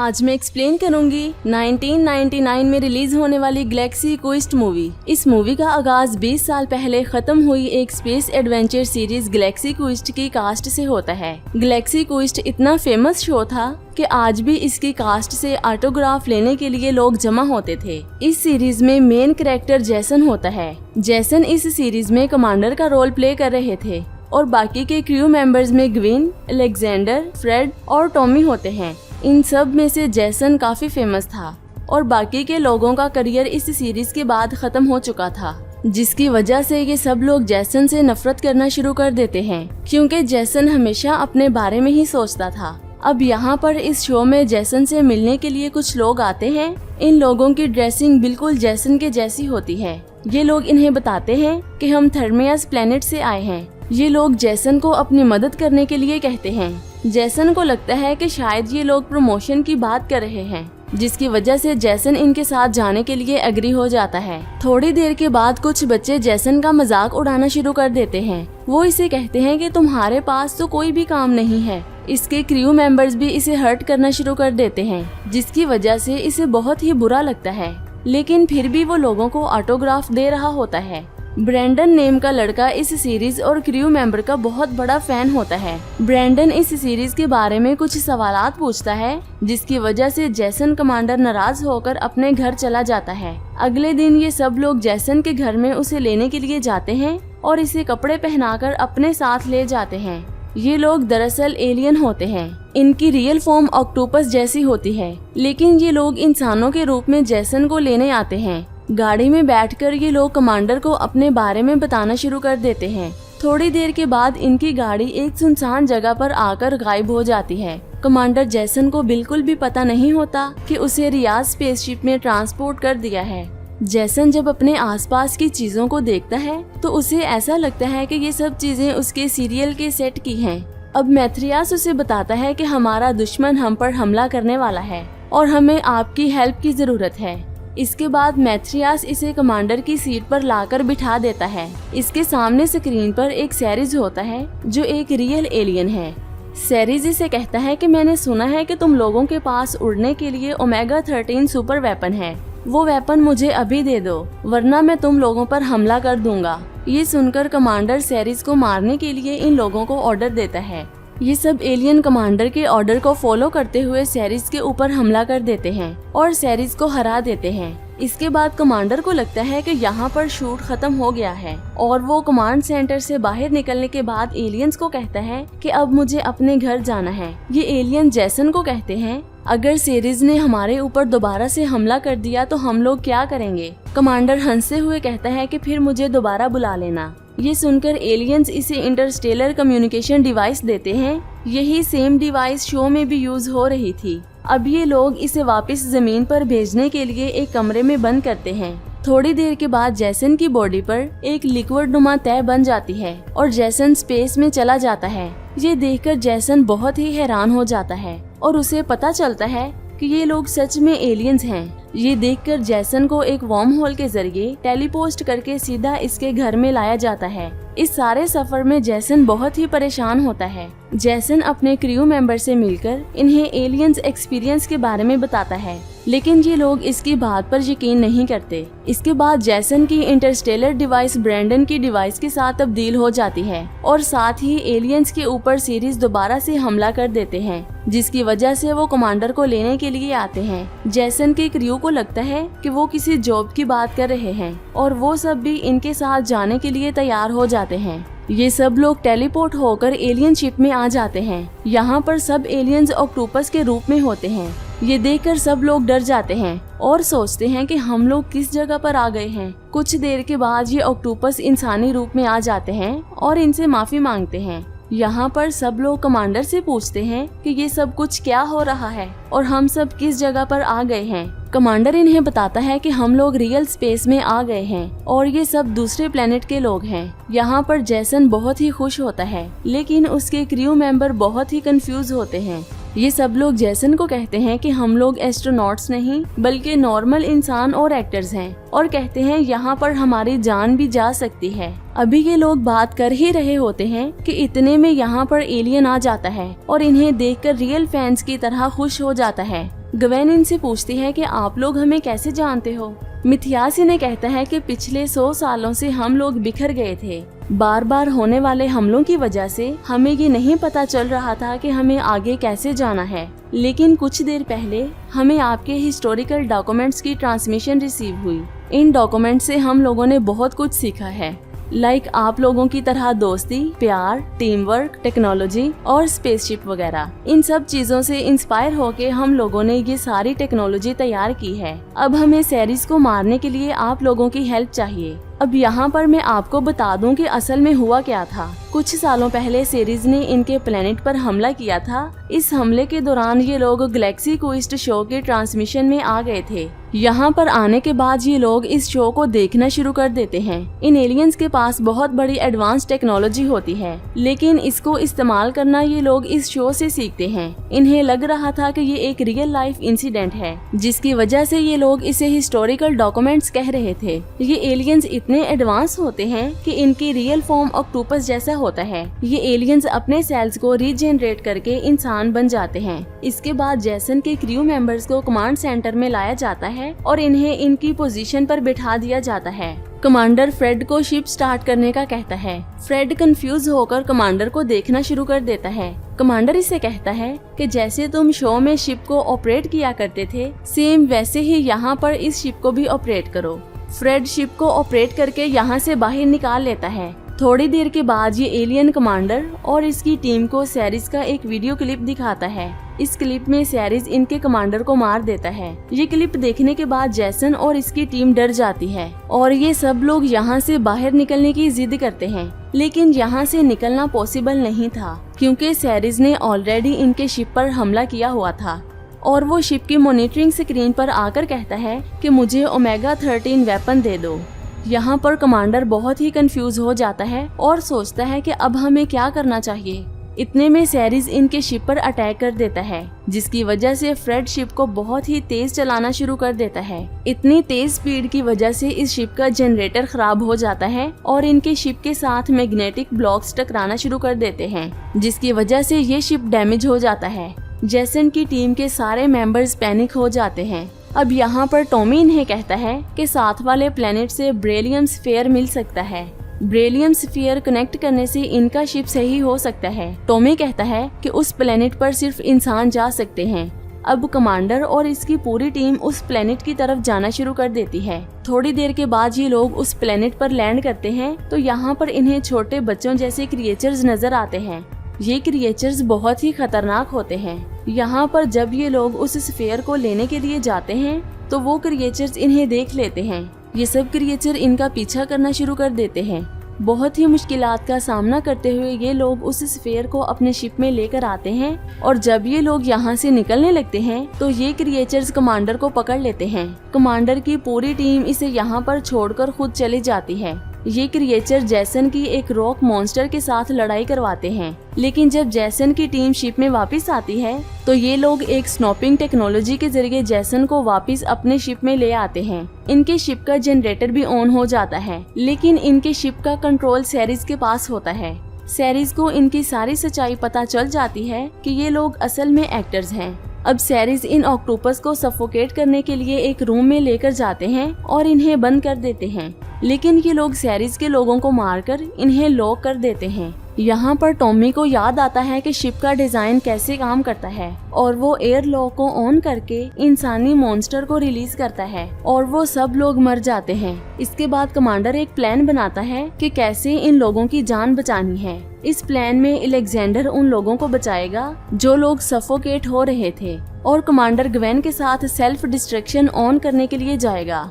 आज मैं एक्सप्लेन करूंगी 1999 में रिलीज होने वाली गैलेक्सी क्वेस्ट मूवी। इस मूवी का आगाज 20 साल पहले खत्म हुई एक space adventure series Galaxy quest की कास्ट से होता है। गैलेक्सी क्वेस्ट इतना फेमस शो था कि आज भी इसकी कास्ट से ऑटोग्राफ लेने के लिए लोग जमा होते थे। इस सीरीज में मेन कैरेक्टर जैसन होता है। जैसन इस सीरीज में कमांडर का रोल प्ले कर रहे थे और बाकी के क्रू मेंबर्स में ग्विन, अलेक्जेंडर, फ्रेड और टॉमी होते हैं। इन सब में से जैसन काफी फेमस था और बाकी के लोगों का करियर इस सीरीज के बाद खत्म हो चुका था, जिसकी वजह से ये सब लोग जैसन से नफरत करना शुरू कर देते हैं, क्योंकि जैसन हमेशा अपने बारे में ही सोचता था। अब यहाँ पर इस शो में जैसन से मिलने के लिए कुछ लोग आते हैं। इन लोगों की ड्रेसिंग बिल्कुल जैसन के जैसी होती है। ये लोग इन्हें बताते हैं कि हम थर्मियास प्लेनेट से आए हैं। ये लोग जैसन को अपनी मदद करने के लिए कहते हैं। जैसन को लगता है कि शायद ये लोग प्रमोशन की बात कर रहे हैं, जिसकी वजह से जैसन इनके साथ जाने के लिए एग्री हो जाता है। थोड़ी देर के बाद कुछ बच्चे जैसन का मजाक उड़ाना शुरू कर देते हैं। वो इसे कहते हैं कि तुम्हारे पास तो कोई भी काम नहीं है। इसके क्रू मेंबर्स भी इसे हर्ट करना शुरू कर देते हैं, जिसकी वजह से इसे बहुत ही बुरा लगता है, लेकिन फिर भी वो लोगों को ऑटोग्राफ दे रहा होता है। ब्रैंडन नेम का लड़का इस सीरीज और क्रू मेंबर का बहुत बड़ा फैन होता है। ब्रैंडन इस सीरीज के बारे में कुछ सवालात पूछता है, जिसकी वजह से जैसन कमांडर नाराज होकर अपने घर चला जाता है। अगले दिन ये सब लोग जैसन के घर में उसे लेने के लिए जाते हैं और इसे कपड़े पहनाकर अपने साथ ले जाते हैं। ये लोग दरअसल एलियन होते हैं। इनकी रियल फॉर्म ऑक्टोपस जैसी होती है, लेकिन ये लोग इंसानों के रूप में जैसन को लेने आते हैं। गाड़ी में बैठकर ये लोग कमांडर को अपने बारे में बताना शुरू कर देते हैं। थोड़ी देर के बाद इनकी गाड़ी एक सुनसान जगह पर आकर गायब हो जाती है। कमांडर जैसन को बिल्कुल भी पता नहीं होता कि उसे रियाज स्पेसशिप में ट्रांसपोर्ट कर दिया है। जैसन जब अपने आसपास की चीजों को देखता है तो उसे ऐसा लगता है कि ये सब चीजें उसके सीरियल के सेट की हैं। अब मैथ्रियास उसे बताता है कि हमारा दुश्मन हम पर हमला करने वाला है और हमें आपकी हेल्प की जरूरत है। इसके बाद मैथ्रियास इसे कमांडर की सीट पर लाकर बिठा देता है। इसके सामने स्क्रीन पर एक सेरिज होता है जो एक रियल एलियन है। सेरिज इसे कहता है कि मैंने सुना है कि तुम लोगों के पास उड़ने के लिए ओमेगा 13 सुपर वेपन है। वो वेपन मुझे अभी दे दो, वरना मैं तुम लोगों पर हमला कर दूंगा। ये सुनकर कमांडर सेरिज को मारने के लिए इन लोगों को ऑर्डर देता है। ये सब एलियन कमांडर के ऑर्डर को फॉलो करते हुए सेरिज के ऊपर हमला कर देते हैं और सेरिज को हरा देते हैं। इसके बाद कमांडर को लगता है कि यहाँ पर शूट खत्म हो गया है और वो कमांड सेंटर से बाहर निकलने के बाद एलियंस को कहता है कि अब मुझे अपने घर जाना है। ये एलियन जैसन को कहते हैं, अगर सेरिज ने हमारे ऊपर दोबारा से हमला कर दिया तो हम लोग क्या करेंगे। कमांडर हंसते हुए कहता है कि फिर मुझे दोबारा बुला लेना। ये सुनकर एलियंस इसे इंटरस्टेलर कम्युनिकेशन डिवाइस देते हैं। यही सेम डिवाइस शो में भी यूज हो रही थी। अब ये लोग इसे वापस जमीन पर भेजने के लिए एक कमरे में बंद करते हैं। थोड़ी देर के बाद जैसन की बॉडी पर एक लिक्विड नुमा तह बन जाती है और जैसन स्पेस में चला जाता है। ये देखकर जैसन बहुत ही हैरान हो जाता है और उसे पता चलता है कि ये लोग सच में एलियंस हैं। ये देखकर जैसन को एक वार्म होल के जरिए टेलीपोस्ट करके सीधा इसके घर में लाया जाता है। इस सारे सफर में जैसन बहुत ही परेशान होता है। जैसन अपने क्रू मेंबर से मिलकर इन्हें एलियंस एक्सपीरियंस के बारे में बताता है, लेकिन ये लोग इसकी बात पर यकीन नहीं करते। इसके बाद जैसन की इंटरस्टेलर डिवाइस ब्रैंडन की डिवाइस के साथ तब्दील हो जाती है और साथ ही एलियंस के ऊपर सीरीज दोबारा से हमला कर देते हैं, जिसकी वजह से वो कमांडर को लेने के लिए आते हैं। जैसन के क्रू को लगता है कि वो किसी जॉब की बात कर रहे हैं और वो सब भी इनके साथ जाने के लिए तैयार हो जाते हैं। ये सब लोग टेलीपोर्ट होकर एलियन शिप में आ जाते हैं। यहाँ पर सब एलियंस ऑक्टोपस के रूप में होते हैं। ये देखकर सब लोग डर जाते हैं और सोचते हैं कि हम लोग किस जगह पर आ गए हैं। कुछ देर के बाद ये ऑक्टोपस इंसानी रूप में आ जाते हैं और इनसे माफी मांगते हैं। यहाँ पर सब लोग कमांडर से पूछते हैं कि ये सब कुछ क्या हो रहा है और हम सब किस जगह पर आ गए हैं। कमांडर इन्हें बताता है कि हम लोग रियल स्पेस में आ गए हैं और ये सब दूसरे प्लेनेट के लोग हैं। यहाँ पर जैसन बहुत ही खुश होता है, लेकिन उसके क्रू मेंबर बहुत ही कंफ्यूज होते हैं। ये सब लोग जैसन को कहते हैं कि हम लोग एस्ट्रोनॉट्स नहीं बल्कि नॉर्मल इंसान और एक्टर्स हैं और कहते हैं यहाँ पर हमारी जान भी जा सकती है। अभी ये लोग बात कर ही रहे होते हैं कि इतने में यहाँ पर एलियन आ जाता है और इन्हें देखकर रियल फैंस की तरह खुश हो जाता है। ग्वेन इनसे पूछती है कि आप लोग हमें कैसे जानते हो। मिथियास इन्हें कहता है कि पिछले 100 सालों से हम लोग बिखर गए थे। बार बार होने वाले हमलों की वजह से हमें ये नहीं पता चल रहा था कि हमें आगे कैसे जाना है, लेकिन कुछ देर पहले हमें आपके हिस्टोरिकल डॉक्यूमेंट्स की ट्रांसमिशन रिसीव हुई। इन डॉक्यूमेंट से हम लोगों ने बहुत कुछ सीखा है, लाइक आप लोगों की तरह दोस्ती, प्यार, टीम वर्क, टेक्नोलॉजी और स्पेसशिप वगैरह। इन सब चीजों से इंस्पायर होके हम लोगों ने ये सारी टेक्नोलॉजी तैयार की है। अब हमें सेरिस को मारने के लिए आप लोगों की हेल्प चाहिए। अब यहाँ पर मैं आपको बता दूं कि असल में हुआ क्या था। कुछ सालों पहले सेरिस ने इनके प्लेनेट पर हमला किया था। इस हमले के दौरान ये लोग गैलेक्सी क्विस्ट शो के ट्रांसमिशन में आ गए थे। यहाँ पर आने के बाद ये लोग इस शो को देखना शुरू कर देते हैं। इन एलियंस के पास बहुत बड़ी एडवांस टेक्नोलॉजी होती है, लेकिन इसको इस्तेमाल करना ये लोग इस शो से सीखते हैं। इन्हें लग रहा था कि ये एक रियल लाइफ इंसिडेंट है, जिसकी वजह से ये लोग इसे हिस्टोरिकल डॉक्यूमेंट्स कह रहे थे। ये एलियंस इतने एडवांस होते हैं कि इनकी रियल फॉर्म ऑक्टोपस जैसा होता है। ये एलियंस अपने सेल्स को रीजनरेट करके इंसान बन जाते हैं। इसके बाद जैसन के क्रू मेंबर्स को कमांड सेंटर में लाया जाता है और इन्हें इनकी पोजीशन पर बिठा दिया जाता है। कमांडर फ्रेड को शिप स्टार्ट करने का कहता है। फ्रेड कंफ्यूज होकर कमांडर को देखना शुरू कर देता है। कमांडर इसे कहता है कि जैसे तुम शो में शिप को ऑपरेट किया करते थे, सेम वैसे ही यहाँ पर इस शिप को भी ऑपरेट करो। फ्रेड शिप को ऑपरेट करके यहाँ से बाहर निकाल लेता है। थोड़ी देर के बाद ये एलियन कमांडर और इसकी टीम को सेरिस का एक वीडियो क्लिप दिखाता है। इस क्लिप में सेरिस इनके कमांडर को मार देता है। ये क्लिप देखने के बाद जैसन और इसकी टीम डर जाती है और ये सब लोग यहाँ से बाहर निकलने की जिद करते हैं, लेकिन यहाँ से निकलना पॉसिबल नहीं था क्योंकि सेरिस ने ऑलरेडी इनके शिप पर हमला किया हुआ था। और वो शिप की मॉनिटरिंग स्क्रीन पर आकर कहता है कि मुझे ओमेगा 13 वेपन दे दो। यहाँ पर कमांडर बहुत ही कंफ्यूज हो जाता है और सोचता है कि अब हमें क्या करना चाहिए। इतने में सेरिस इनके शिप पर अटैक कर देता है, जिसकी वजह से फ्रेड शिप को बहुत ही तेज चलाना शुरू कर देता है। इतनी तेज स्पीड की वजह से इस शिप का जनरेटर खराब हो जाता है और इनके शिप के साथ मैग्नेटिक ब्लॉक्स टकराना शुरू कर देते हैं, जिसकी वजह से ये शिप डैमेज हो जाता है। जैसन की टीम के सारे मेंबर्स पैनिक हो जाते हैं। अब यहाँ पर टॉमी इन्हें कहता है कि साथ वाले प्लेनेट से ब्रेलियम स्फीयर मिल सकता है। ब्रेलियम स्फीयर कनेक्ट करने से इनका शिप सही हो सकता है। टॉमी कहता है कि उस प्लेनेट पर सिर्फ इंसान जा सकते हैं। अब कमांडर और इसकी पूरी टीम उस प्लेनेट की तरफ जाना शुरू कर देती है। थोड़ी देर के बाद ये लोग उस प्लेनेट पर लैंड करते हैं तो यहाँ पर इन्हें छोटे बच्चों जैसे क्रिएचर्स नजर आते हैं। ये क्रिएचर्स बहुत ही खतरनाक होते हैं। यहाँ पर जब ये लोग उस स्फीयर को लेने के लिए जाते हैं तो वो क्रिएचर्स इन्हें देख लेते हैं। ये सब क्रिएचर इनका पीछा करना शुरू कर देते हैं। बहुत ही मुश्किलात का सामना करते हुए ये लोग उस स्फीयर को अपने शिप में लेकर आते हैं और जब ये लोग यहाँ से निकलने लगते हैं तो ये क्रिएचर्स कमांडर को पकड़ लेते हैं। कमांडर की पूरी टीम इसे यहाँ पर छोड़कर खुद चली जाती है। ये क्रिएचर जैसन की एक रॉक मॉन्स्टर के साथ लड़ाई करवाते हैं, लेकिन जब जैसन की टीम शिप में वापस आती है तो ये लोग एक स्नॉपिंग टेक्नोलॉजी के जरिए जैसन को वापस अपने शिप में ले आते हैं। इनके शिप का जनरेटर भी ऑन हो जाता है, लेकिन इनके शिप का कंट्रोल सेरिस के पास होता है। सेरिस को इनकी सारी सच्चाई पता चल जाती है कि ये लोग असल में एक्टर्स हैं। अब सेरिस इन ऑक्टोपस को सफोकेट करने के लिए एक रूम में लेकर जाते हैं और इन्हें बंद कर देते हैं, लेकिन ये लोग सेरिस के लोगों को मारकर इन्हें लॉक कर देते हैं। यहाँ पर टॉमी को याद आता है कि शिप का डिजाइन कैसे काम करता है और वो एयर लॉक को ऑन करके इंसानी मॉन्स्टर को रिलीज करता है और वो सब लोग मर जाते हैं। इसके बाद कमांडर एक प्लान बनाता है कि कैसे इन लोगों की जान बचानी है। इस प्लान में अलेक्जेंडर उन लोगों को बचाएगा जो लोग सफोकेट हो रहे थे और कमांडर ग्वेन के साथ सेल्फ डिस्ट्रक्शन ऑन करने के लिए जाएगा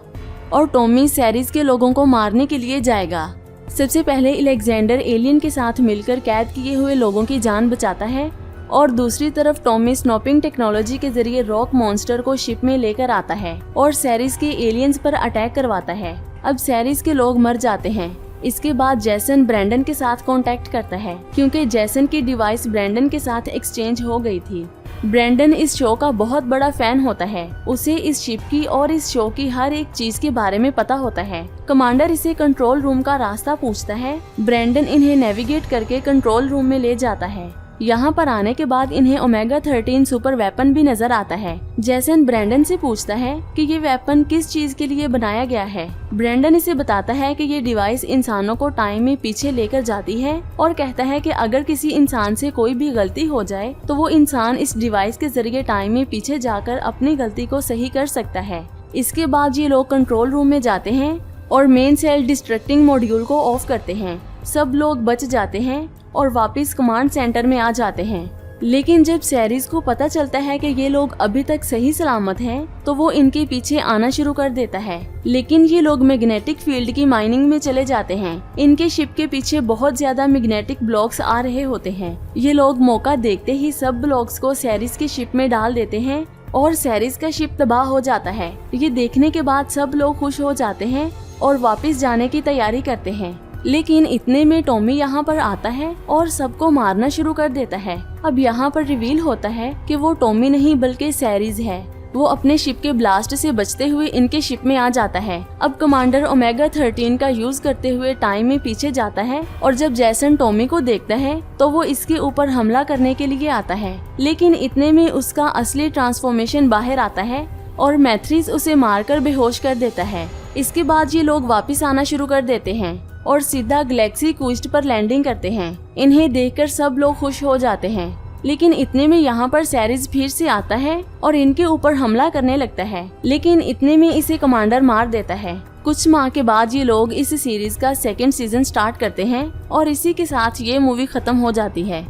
और टॉमी सेरिस के लोगों को मारने के लिए जाएगा। सबसे पहले अलेक्जेंडर एलियन के साथ मिलकर कैद किए हुए लोगों की जान बचाता है और दूसरी तरफ टॉमी स्नॉपिंग टेक्नोलॉजी के जरिए रॉक मॉन्स्टर को शिप में लेकर आता है और सेरिस के एलियंस पर अटैक करवाता है। अब सेरिस के लोग मर जाते हैं। इसके बाद जैसन ब्रैंडन के साथ कांटेक्ट करता है क्योंकि जैसन की डिवाइस ब्रैंडन के साथ एक्सचेंज हो गई थी। ब्रैंडन इस शो का बहुत बड़ा फैन होता है। उसे इस शिप की और इस शो की हर एक चीज के बारे में पता होता है। कमांडर इसे कंट्रोल रूम का रास्ता पूछता है। ब्रैंडन इन्हें नेविगेट करके कंट्रोल रूम में ले जाता है। यहाँ पर आने के बाद इन्हें ओमेगा 13 सुपर वेपन भी नजर आता है। जैसन ब्रैंडन से पूछता है कि ये वेपन किस चीज के लिए बनाया गया है। ब्रैंडन इसे बताता है कि ये डिवाइस इंसानों को टाइम में पीछे लेकर जाती है और कहता है कि अगर किसी इंसान से कोई भी गलती हो जाए तो वो इंसान इस डिवाइस के जरिए टाइम में पीछे जाकर अपनी गलती को सही कर सकता है। इसके बाद ये लोग कंट्रोल रूम में जाते हैं और मेन सेल डिस्ट्रक्टिंग मॉड्यूल को ऑफ करते हैं। सब लोग बच जाते हैं और वापस कमांड सेंटर में आ जाते हैं। लेकिन जब सेरीज को पता चलता है कि ये लोग अभी तक सही सलामत हैं, तो वो इनके पीछे आना शुरू कर देता है। लेकिन ये लोग मैग्नेटिक फील्ड की माइनिंग में चले जाते हैं। इनके शिप के पीछे बहुत ज्यादा मैग्नेटिक ब्लॉक्स आ रहे होते हैं। ये लोग मौका देखते ही सब ब्लॉक्स को सेरीज की शिप में डाल देते हैं और सेरीज का शिप तबाह हो जाता है। ये देखने के बाद सब लोग खुश हो जाते हैं और वापस जाने की तैयारी करते हैं। लेकिन इतने में टॉमी यहाँ पर आता है और सबको मारना शुरू कर देता है। अब यहाँ पर रिवील होता है कि वो टॉमी नहीं बल्कि सेरीज है। वो अपने शिप के ब्लास्ट से बचते हुए इनके शिप में आ जाता है। अब कमांडर ओमेगा 13 का यूज करते हुए टाइम में पीछे जाता है और जब जैसन टॉमी को देखता है तो वो इसके ऊपर हमला करने के लिए आता है। लेकिन इतने में उसका असली ट्रांसफॉर्मेशन बाहर आता है और मैथ्रिस उसे मारकर बेहोश कर देता है। इसके बाद ये लोग वापस आना शुरू कर देते हैं और सीधा गैलेक्सी क्विस्ट पर लैंडिंग करते हैं। इन्हें देखकर सब लोग खुश हो जाते हैं। लेकिन इतने में यहाँ पर सेरीज फिर से आता है और इनके ऊपर हमला करने लगता है। लेकिन इतने में इसे कमांडर मार देता है। कुछ माह के बाद ये लोग इस सीरीज का सेकंड सीजन स्टार्ट करते हैं और इसी के साथ ये मूवी खत्म हो जाती है।